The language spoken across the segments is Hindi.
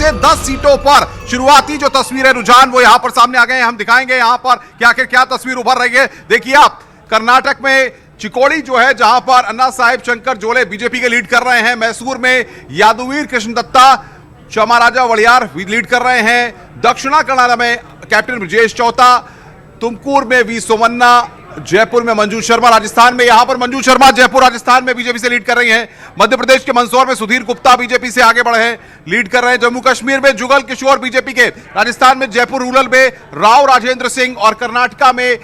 से 10 सीटों पर शुरुआती जो तस्वीरें रुझान वो यहां पर सामने आ गए हैं। हम दिखाएंगे यहां पर कि आखिर क्या तस्वीर उभर रही है। देखिए आप, कर्नाटक में चिकोड़ी जो है जहां पर अन्ना साहेब शंकर जोले बीजेपी के लीड कर रहे हैं, मैसूर में यादुवीर कृष्ण दत्ता चामराजा वड़ियार लीड कर रहे हैं, दक्षिणा कन्नड़ में कैप्टन ब्रजेश चौथा, तुमकुर में वी सोमन्ना, जयपुर में मंजू शर्मा, राजस्थान में यहां पर मंजू शर्मा जयपुर राजस्थान में बीजेपी से लीड कर रही हैं, मध्य प्रदेश के मंदसौर में सुधीर गुप्ता बीजेपी से आगे बढ़े हैं, लीड कर रहे हैं, जम्मू कश्मीर में जुगल किशोर बीजेपी के, राजस्थान में जयपुर रूरल में राव राजेंद्र सिंह और कर्नाटका में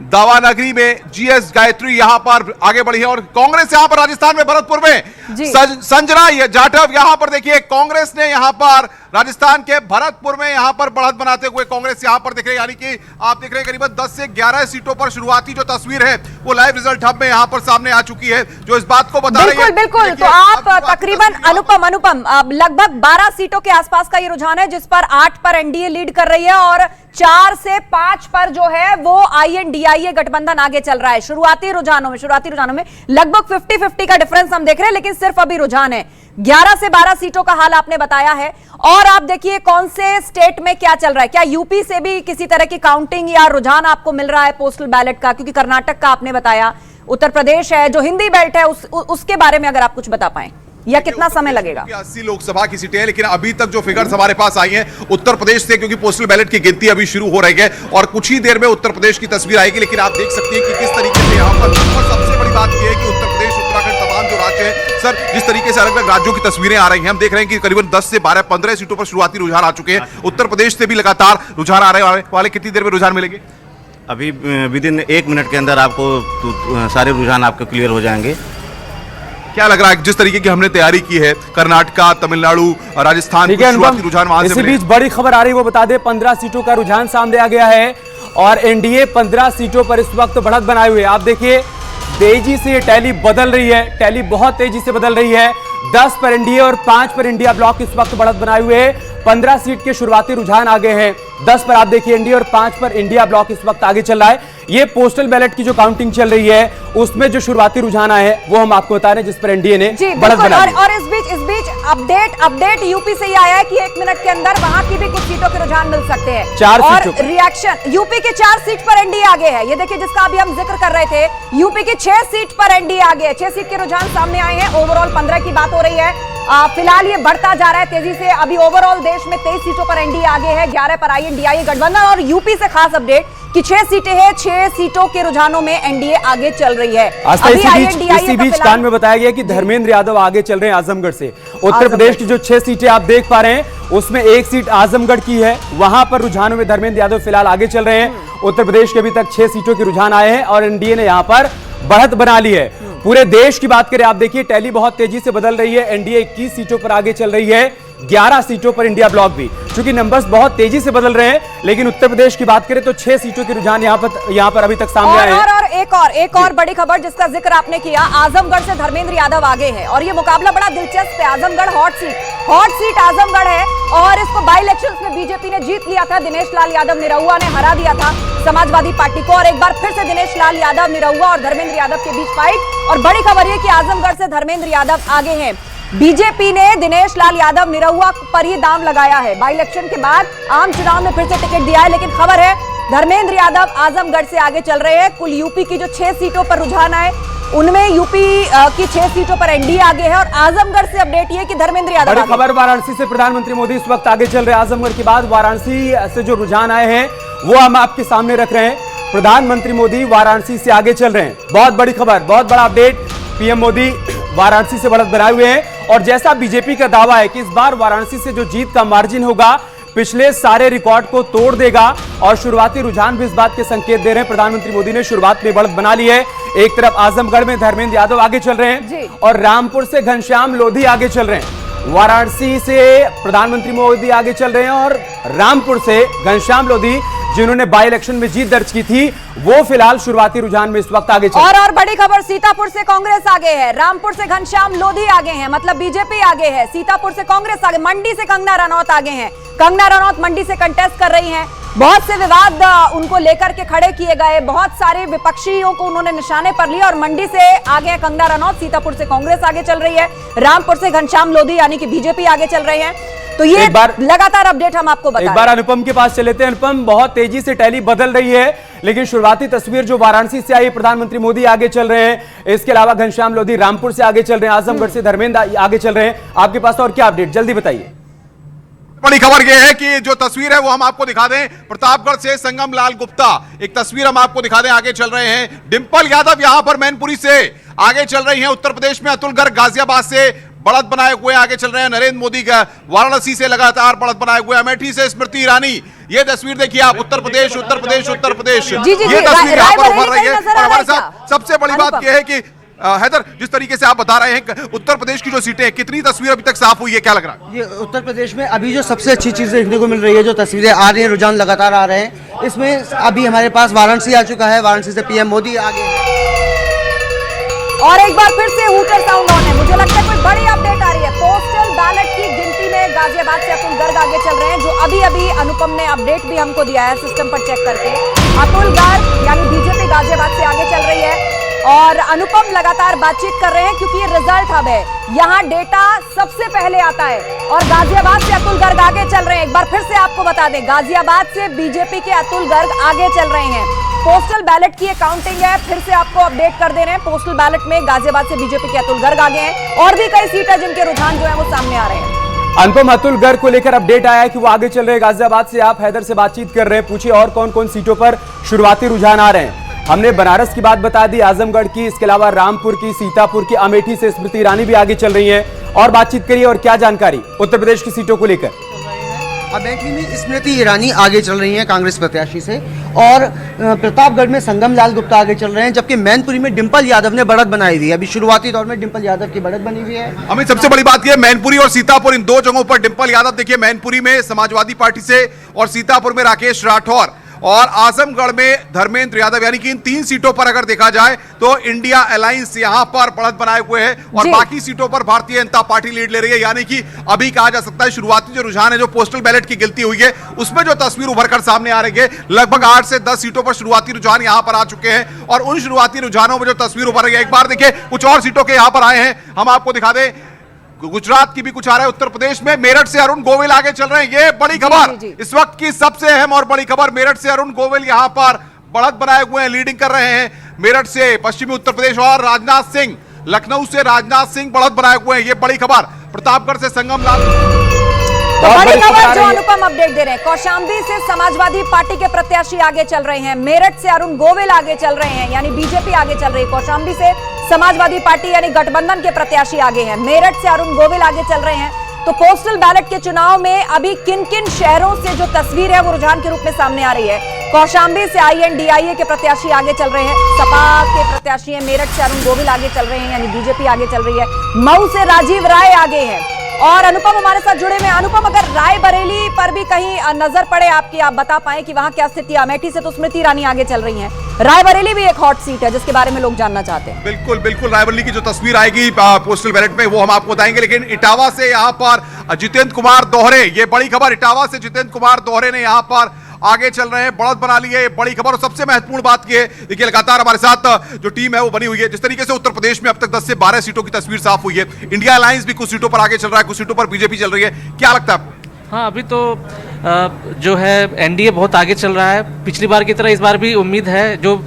दावानगरी में जीएस गायत्री यहां पर आगे बढ़ी है। और कांग्रेस यहां पर राजस्थान में भरतपुर में संजना जाटव यहां पर देखिए कांग्रेस ने यहां पर राजस्थान के भरतपुर में यहां पर बढ़त बनाते हुए कांग्रेस यहां पर दिख रही है। यानी कि आप देख रहे हैं करीबन 10 से 11 सीटों पर शुरुआती जो तस्वीर है वो लाइव रिजल्ट हब में यहां पर सामने आ चुकी है, जो इस बात को बता रही है। बिल्कुल तो आप तकरीबन अनुपम लगभग 12 सीटों के आसपास का ये रुझान है, जिस पर 8 पर एनडीए लीड कर रही है और 4 से 5 पर जो है वो आईएनडीआईए गठबंधन आगे चल रहा है। शुरुआती रुझानों में लगभग 50-50 का डिफरेंस हम देख रहे हैं, लेकिन सिर्फ अभी रुझान है। 11 से 12 सीटों का हाल आपने बताया है। और आप देखिए कौन से स्टेट में क्या चल रहा है, क्या यूपी से भी किसी तरह की काउंटिंग या रुझान आपको मिल रहा है पोस्टल बैलेट का? क्योंकि कर्नाटक का आपने बताया, उत्तर प्रदेश है जो हिंदी बेल्ट है उसके बारे में अगर आप कुछ बता पाएं, या कितना समय लगेगा? 80 लोकसभा की सीटें हैं, लेकिन अभी तक जो फिगर्स हमारे पास आई हैं उत्तर प्रदेश से, क्योंकि पोस्टल बैलेट की गिनती अभी शुरू हो रही है और कुछ ही देर में उत्तर प्रदेश की तस्वीर आएगी। लेकिन आप देख सकते हैं कि किस तरीके से यहाँ पर, और सबसे बड़ी बात यह है कि उत्तर प्रदेश, उत्तराखंड, तमाम जो राज्य है सर, जिस तरीके से अलग अलग राज्यों की तस्वीरें आ रही हैं, हम देख रहे हैं कि करीबन 10 से 12-15 सीटों पर शुरुआती रुझान आ चुके हैं। उत्तर प्रदेश से भी लगातार रुझान आ रहे वाले, कितनी देर में रुझान मिलेंगे? अभी विद इन 1 मिनट के अंदर आपको सारे रुझान आपके क्लियर हो जाएंगे। क्या लग रहा है जिस तरीके की हमने तैयारी की है, कर्नाटका, तमिलनाडु, राजस्थान, रुझान वहां से? इसी बीच बड़ी खबर आ रही है, वो बता दें 15 सीटों का रुझान सामने आ गया है और एनडीए 15 सीटों पर इस वक्त बढ़त बनाए हुए। आप देखिए तेजी से टैली बदल रही है, टैली बहुत तेजी से बदल रही है। 10 पर एनडीए और 5 पर इंडिया ब्लॉक इस वक्त बढ़त बनाए हुए हैं। 15 सीट के शुरुआती रुझान आ गए हैं। 10 पर आप देखिए एनडीए और 5 पर इंडिया ब्लॉक इस वक्त आगे चल रहा है। ये पोस्टल बैलेट की जो काउंटिंग चल रही है उसमें जो शुरुआती रुझान आए हैं वो हम आपको बता रहे हैं, जिस पर एनडीए ने बढ़त बनाई। और इस बीच अपडेट यूपी से ही आया है कि 1 मिनट के अंदर वहां की भी कुछ सीटों के रुझान मिल सकते हैं। 4 और रिएक्शन यूपी के 4 सीट पर एनडीए आगे है। ये देखिए जिसका अभी हम जिक्र कर रहे थे, यूपी की 6 सीट पर एनडीए आगे है। 6 सीट के रुझान सामने आए हैं। ओवरऑल 15 की बात हो रही है। फिलहाल ये बढ़ता जा रहा है तेजी से। अभी ओवरऑल देश में 23 सीटों पर एनडीए आगे है, 11 पर आईएनडीआईए गठबंधन। और यूपी से खास अपडेट कि 6 सीटें हैं, 6 सीटों के रुझानों में एनडीए आगे चल रही है। इसी बीच कान में बताया गया कि धर्मेंद्र यादव आगे चल रहे हैं आजमगढ़ से। उत्तर प्रदेश की जो 6 सीटें आप देख पा रहे हैं उसमें 1 सीट आजमगढ़ की है, वहां पर रुझानों में धर्मेंद्र यादव फिलहाल आगे चल रहे हैं। उत्तर प्रदेश के अभी तक 6 सीटों के रुझान आए हैं और एनडीए ने यहां पर बढ़त बना ली है। पूरे देश की बात करें, आप देखिए टैली बहुत तेजी से बदल रही है। एनडीए 21 सीटों पर आगे चल रही है, 11 सीटों पर इंडिया ब्लॉक भी। क्योंकि नंबर्स बहुत तेजी से बदल रहे हैं, लेकिन उत्तर प्रदेश की बात करें तो 6 सीटों के रुझान यहां पर अभी तक सामने आए हैं। और एक और बड़ी खबर जिसका जिक्र आपने किया, आजमगढ़ से धर्मेंद्र यादव आगे है और ये मुकाबला बड़ा दिलचस्प है। आजमगढ़ हॉट सीट आजमगढ़ है और इसको बाई इलेक्शंस में बीजेपी ने जीत लिया था। दिनेश लाल यादव निरहुआ ने हरा दिया था समाजवादी पार्टी को, और एक बार फिर से दिनेश लाल यादव निरहुआ और धर्मेंद्र यादव के बीच फाइट। और बड़ी खबर यह कि आजमगढ़ से धर्मेंद्र यादव आगे हैं। बीजेपी ने दिनेश लाल यादव निरहुआ पर ही दाम लगाया है। बाई इलेक्शन के बाद आम चुनाव में फिर से टिकट दिया है, लेकिन खबर है धर्मेंद्र यादव आजमगढ़ से आगे चल रहे हैं। कुल यूपी की जो 6 सीटों पर रुझान आए उनमें यूपी की 6 सीटों पर एनडीए आगे है और आजमगढ़ से अपडेट ये कि धर्मेंद्र यादव। बड़ी खबर वाराणसी से, प्रधानमंत्री मोदी इस वक्त आगे चल रहे हैं। आजमगढ़ के बाद वाराणसी से जो रुझान आए हैं वो हम आपके सामने रख रहे हैं। प्रधानमंत्री मोदी वाराणसी से आगे चल रहे हैं। बहुत बड़ी खबर, बहुत बड़ा अपडेट। पीएम मोदी वाराणसी से बढ़त बनाए हुए हैं और जैसा बीजेपी का दावा है कि इस बार वाराणसी से जो जीत का मार्जिन होगा पिछले सारे रिकॉर्ड को तोड़ देगा और शुरुआती रुझान भी इस बात के संकेत दे रहे हैं। प्रधानमंत्री मोदी ने शुरुआत में बढ़त बना ली है। एक तरफ आजमगढ़ में धर्मेंद्र यादव आगे चल रहे हैं और रामपुर से घनश्याम लोधी आगे चल रहे हैं। वाराणसी से प्रधानमंत्री मोदी आगे चल रहे हैं और रामपुर से घनश्याम लोधी जिन्होंने बाई इलेक्शन में जीत दर्ज की थी वो फिलहाल शुरुआती रुझान में इस वक्त आगे चल। और बड़ी खबर, सीतापुर से कांग्रेस आगे है, रामपुर से घनश्याम लोधी आगे हैं, मतलब बीजेपी आगे है। सीतापुर से कांग्रेस आगे, मंडी से कंगना रनौत आगे हैं। कंगना रनौत मंडी से कंटेस्ट कर रही हैं। बहुत से विवाद उनको लेकर के खड़े किए गए, बहुत सारे विपक्षियों को उन्होंने निशाने पर लिया और मंडी से आगे है कंगना रनौत। सीतापुर से कांग्रेस आगे चल रही है, रामपुर से घनश्याम लोधी यानी कि बीजेपी आगे चल रही है। तो ये लगातार अपडेट हम आपको बता एक बार अनुपम के पास चले थे। अनुपम, बहुत तेजी से टैली बदल रही है, लेकिन शुरुआती तस्वीर जो वाराणसी से आई, प्रधानमंत्री मोदी आगे चल रहे हैं, इसके अलावा घनश्याम लोधी रामपुर से आगे चल रहे हैं, आजमगढ़ से धर्मेंद्र आगे चल रहे हैं। आपके पास और क्या अपडेट, जल्दी बताइए। बड़ी खबर यह है कि जो तस्वीर है वो हम आपको दिखा दें। प्रतापगढ़ से संगम लाल गुप्ता, एक तस्वीर हम आपको दिखा दें, आगे चल रहे हैं। डिंपल यादव यहां पर मैनपुरी से आगे चल रही हैं। उत्तर प्रदेश में अतुल गर्ग गाजियाबाद से बढ़त बनाए हुए आगे चल रहे हैं। नरेंद्र मोदी का वाराणसी से लगातार बढ़त बनाए हुए। अमेठी से स्मृति ईरानी, ये तस्वीर देखिए आप, उत्तर प्रदेश उत्तर प्रदेश उत्तर प्रदेश, ये तस्वीर यहां पर उभर रही है। और हमारे साथ सबसे बड़ी बात यह है कि हैदर, जिस तरीके से आप बता रहे हैं उत्तर प्रदेश की जो सीटें, कितनी तस्वीर अभी तक साफ हुई है, क्या लग रहा है? ये उत्तर प्रदेश में अभी जो सबसे अच्छी चीज़ देखने को मिल रही है, जो तस्वीरें आ रही हैं, रुझान लगातार आ रहे हैं, इसमें अभी हमारे पास वाराणसी आ चुका है, वाराणसी से पीएम मोदी आगे है। और एक बार फिर से हूटर साउंड ऑन है, मुझे लगता है कोई बड़ी अपडेट आ रही है। पोस्टल बैलेट की गिनती में गाजियाबाद से अतुल गर्ग आगे चल रहे हैं, जो अभी अभी अनुपम ने अपडेट भी हमको दिया है सिस्टम पर चेक करके। अतुल गर्ग यानी बीजेपी गाजियाबाद से आगे चल रही है और अनुपम लगातार बातचीत कर रहे हैं, क्योंकि ये रिजल्ट हब है, यहाँ डेटा सबसे पहले आता है। और गाजियाबाद से अतुल गर्ग आगे चल रहे हैं। एक बार फिर से आपको बता दें, गाजियाबाद से बीजेपी के अतुल गर्ग आगे चल रहे हैं। पोस्टल बैलेट की काउंटिंग है, फिर से आपको अपडेट कर दे रहे हैं। पोस्टल बैलेट में गाजियाबाद से बीजेपी के अतुल गर्ग आगे हैं, और भी कई सीट है जिनके रुझान जो है वो सामने आ रहे हैं। अनुपम, अतुल गर्ग को लेकर अपडेट आया है कि वो आगे चल रहे हैं गाजियाबाद से। आप हैदर से बातचीत कर रहे हैं, पूछिए और कौन कौन सीटों पर शुरुआती रुझान आ रहे हैं। हमने बनारस की बात बता दी, आजमगढ़ की, इसके अलावा रामपुर की, सीतापुर की, अमेठी से स्मृति ईरानी भी आगे चल रही हैं। और बातचीत करिए, और क्या जानकारी उत्तर प्रदेश की सीटों को लेकर? अमेठी में स्मृति ईरानी आगे चल रही हैं कांग्रेस प्रत्याशी से, और प्रतापगढ़ में संगम लाल गुप्ता आगे चल रहे हैं, जबकि मैनपुरी में डिंपल यादव ने बढ़त बनाई हुई है। अभी शुरुआती दौर में डिंपल यादव की बढ़त बनी हुई है। हमें सबसे बड़ी बात यह, मैनपुरी और सीतापुर, इन दो जगहों पर डिंपल यादव देखिए, मैनपुरी में समाजवादी पार्टी से और सीतापुर में राकेश राठौर और आजमगढ़ में धर्मेंद्र यादव, यानी कि इन 3 सीटों पर अगर देखा जाए तो इंडिया अलायंस यहां पर बढ़त बनाए हुए है, और बाकी सीटों पर भारतीय जनता पार्टी लीड ले रही है। यानी कि अभी कहा जा सकता है शुरुआती जो रुझान है, जो पोस्टल बैलेट की गिनती हुई है, उसमें जो तस्वीर उभर कर सामने आ रही है, लगभग 8 से 10 सीटों पर शुरुआती रुझान यहां पर आ चुके हैं। और उन शुरुआती रुझानों में जो तस्वीर उभर रही है, एक बार देखिए कुछ और सीटों के यहां पर आए हैं, हम आपको दिखा दें। गुजरात की भी कुछ आ रहा है, उत्तर प्रदेश में मेरठ से अरुण गोविल आगे चल रहे हैं। ये बड़ी खबर, इस वक्त की सबसे अहम और बड़ी खबर, मेरठ से अरुण गोविल यहां पर बढ़त बनाए हुए हैं, लीडिंग कर रहे हैं। मेरठ से पश्चिमी उत्तर प्रदेश, और राजनाथ सिंह, लखनऊ से राजनाथ सिंह बढ़त बनाए हुए हैं। ये बड़ी खबर, प्रतापगढ़ से संगम लाल। तो बड़ी खबर जो अनुपम अपडेट दे रहे हैं, कौशाम्बी से समाजवादी पार्टी के प्रत्याशी आगे चल रहे हैं, मेरठ से अरुण गोविल आगे चल रहे हैं, यानी बीजेपी आगे चल रही है। कौशाम्बी से समाजवादी पार्टी यानी गठबंधन के प्रत्याशी आगे हैं, मेरठ से अरुण गोविल आगे चल रहे हैं। तो पोस्टल बैलेट के चुनाव में अभी किन किन शहरों से जो तस्वीर है वो रुझान के रूप में सामने आ रही है। कौशाम्बी से INDIA के प्रत्याशी आगे चल रहे हैं, सपा के प्रत्याशी हैं। मेरठ से अरुण गोविल आगे चल रहे हैं, यानी बीजेपी आगे चल रही है। मऊ से राजीव राय आगे हैं, और अनुपम हमारे साथ जुड़े हुए हैं। अनुपम, अगर रायबरेली पर भी कहीं नजर पड़े आपकी, आप बता पाए कि वहां क्या स्थिति है? अमेठी से तो स्मृति ईरानी आगे चल रही हैं, रायबरेली भी एक हॉट सीट है जिसके बारे में लोग जानना चाहते हैं। बिल्कुल बिल्कुल, रायबरेली की जो तस्वीर आएगी पोस्टल बैलेट में वो हम आपको बताएंगे, लेकिन इटावा से यहाँ पर जितेंद्र कुमार दोहरे, ये बड़ी खबर, इटावा से जितेंद्र कुमार दोहरे ने यहाँ पर आगे चल रहे हैं, बढ़त बना ली है, बड़ी खबर। और सबसे महत्वपूर्ण बात ये, देखिए लगातार हमारे साथ जो टीम है वो बनी हुई है। जिस तरीके से उत्तर प्रदेश में अब तक 10 से 12 सीटों की तस्वीर साफ हुई है, इंडिया अलायंस भी कुछ सीटों पर आगे चल रहा है, कुछ सीटों पर बीजेपी चल रही है, क्या लगता है आपको? हाँ, अभी तो जो है NDA बहुत आगे चल रहा है। पिछली बार की तरह इस बार भी उम्मीद है, जो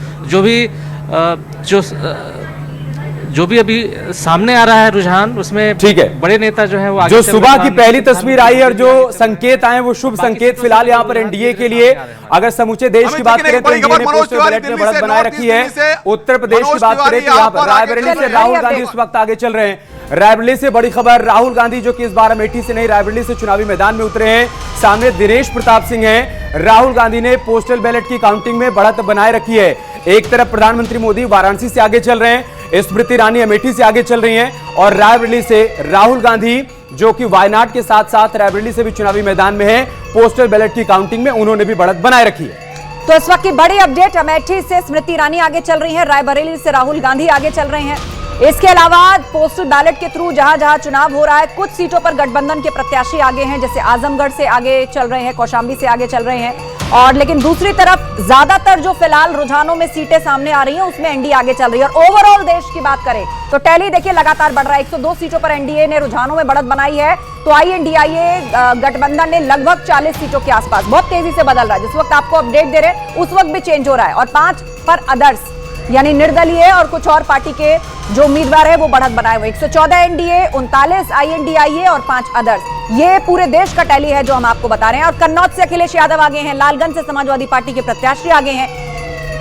भी अभी सामने आ रहा है रुझान, उसमें ठीक है, बड़े नेता जो है वो आगे जो सुबह की पहली तस्वीर आई और जो संकेत आए वो शुभ संकेत फिलहाल यहाँ पर NDA के लिए। अगर समूचे देश की बात करें तो NDA ने पोस्टल बैलेट में बढ़त बनाए रखी है। उत्तर प्रदेश की बात करें तो यहाँ पर रायबरेली से राहुल गांधी इस वक्त आगे चल रहे हैं। रायबरेली से बड़ी खबर, राहुल गांधी जो कि इस बार अमेठी से नहीं रायबरेली से चुनावी मैदान में उतरे हैं। सामने दिनेश प्रताप सिंह हैं। राहुल गांधी ने पोस्टल बैलेट की काउंटिंग में बढ़त बनाए रखी है। एक तरफ प्रधानमंत्री मोदी वाराणसी से आगे चल रहे हैं, स्मृति ईरानी अमेठी से आगे चल रही हैं, और रायबरेली से राहुल गांधी जो कि वायनाड के साथ साथ रायबरेली से भी चुनावी मैदान में है, पोस्टल बैलेट की काउंटिंग में उन्होंने भी बढ़त बनाए रखी है। तो इस वक्त की बड़ी अपडेट, अमेठी से स्मृति ईरानी आगे चल रही है, रायबरेली से राहुल गांधी आगे चल रहे हैं। इसके अलावा पोस्टल बैलेट के थ्रू जहां जहां चुनाव हो रहा है, कुछ सीटों पर गठबंधन के प्रत्याशी आगे हैं, जैसे आजमगढ़ से आगे चल रहे हैं, कौशाम्बी से आगे चल रहे हैं, और लेकिन दूसरी तरफ ज्यादातर जो फिलहाल रुझानों में सीटें सामने आ रही हैं उसमें एनडीए आगे चल रही है। और ओवरऑल देश की बात करें तो टैली देखिए लगातार बढ़ रहा है। 102 सीटों पर एनडीए ने रुझानों में बढ़त बनाई है, तो आईएनडीआईए गठबंधन ने लगभग 40 सीटों के आसपास बहुत तेजी से बदल रहा है। जिस वक्त आपको अपडेट दे रहे हैं उस वक्त भी चेंज हो रहा है। और 5 पर अदर्स यानी निर्दलीय और कुछ और पार्टी के जो उम्मीदवार है वो बढ़त बनाए हुए। 114 एनडीए, 39 आईएनडीआईए और 5 अदर्स। ये पूरे देश का टैली है जो हम आपको बता रहे हैं। और कन्नौज से अखिलेश यादव आगे हैं, लालगंज से समाजवादी पार्टी के प्रत्याशी आगे हैं।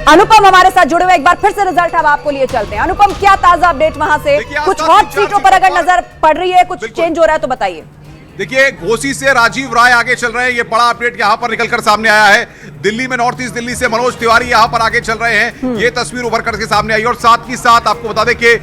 अनुपम हमारे साथ जुड़े हुए, एक बार फिर से रिजल्ट अब आपको लिए चलते हैं। अनुपम, क्या ताजा अपडेट वहां से? कुछ हॉट सीटों पर अगर नजर पड़ रही है, कुछ चेंज हो रहा है तो बताइए। देखिए, घोसी से राजीव राय आगे चल रहे हैं, ये बड़ा अपडेट यहां पर निकलकर सामने आया है। दिल्ली में नॉर्थ ईस्ट दिल्ली से मनोज तिवारी यहां पर आगे चल रहे हैं, ये तस्वीर उभर करके सामने आई। और साथ ही साथ आपको बता दें कि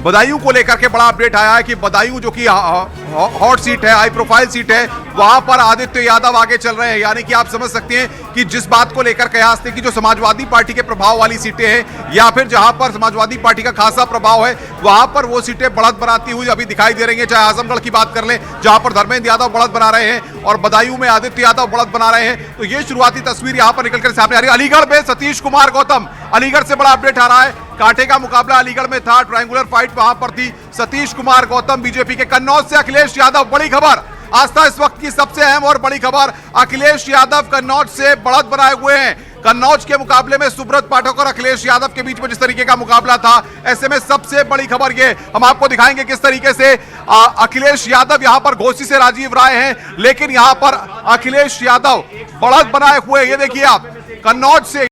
बदायूं को लेकर के बड़ा अपडेट आया है कि बदायूं जो कि हॉट सीट है, हाई प्रोफाइल सीट है, वहां पर आदित्य यादव आगे चल रहे हैं। यानी कि आप समझ सकते हैं कि जिस बात को लेकर कयास थे कि जो समाजवादी पार्टी के प्रभाव वाली सीटें हैं या फिर जहां पर समाजवादी पार्टी का खासा प्रभाव है वहां पर वो सीटें बढ़त बनाती हुई अभी दिखाई दे रही हैं। चाहे आजमगढ़ की बात कर लें जहां पर धर्मेंद्र यादव बढ़त बना रहे हैं और बदायूं में आदित्य यादव बढ़त बना रहे हैं, तो ये शुरुआती तस्वीर यहां पर निकलकर सामने आ रही है। अलीगढ़ में सतीश कुमार गौतम, अलीगढ़ से बड़ा अपडेट आ रहा है। कांटे का मुकाबला अलीगढ़ में था, ट्रायंगुलर फाइट वहां पर थी। सतीश कुमार गौतम बीजेपी के। कन्नौज से अखिलेश यादव, बड़ी खबर आस्था इस वक्त की सबसे अहम और बड़ी खबर, अखिलेश यादव कन्नौज से बढ़त बनाए हुए हैं। कन्नौज के मुकाबले में सुब्रत पाठक और अखिलेश यादव के बीच में जिस तरीके का मुकाबला था, ऐसे में सबसे बड़ी खबर ये हम आपको दिखाएंगे किस तरीके से अखिलेश यादव यहां पर घोसी से राजीव राय हैं, लेकिन यहां पर अखिलेश यादव बढ़त बनाए हुए, ये देखिए आप कन्नौज से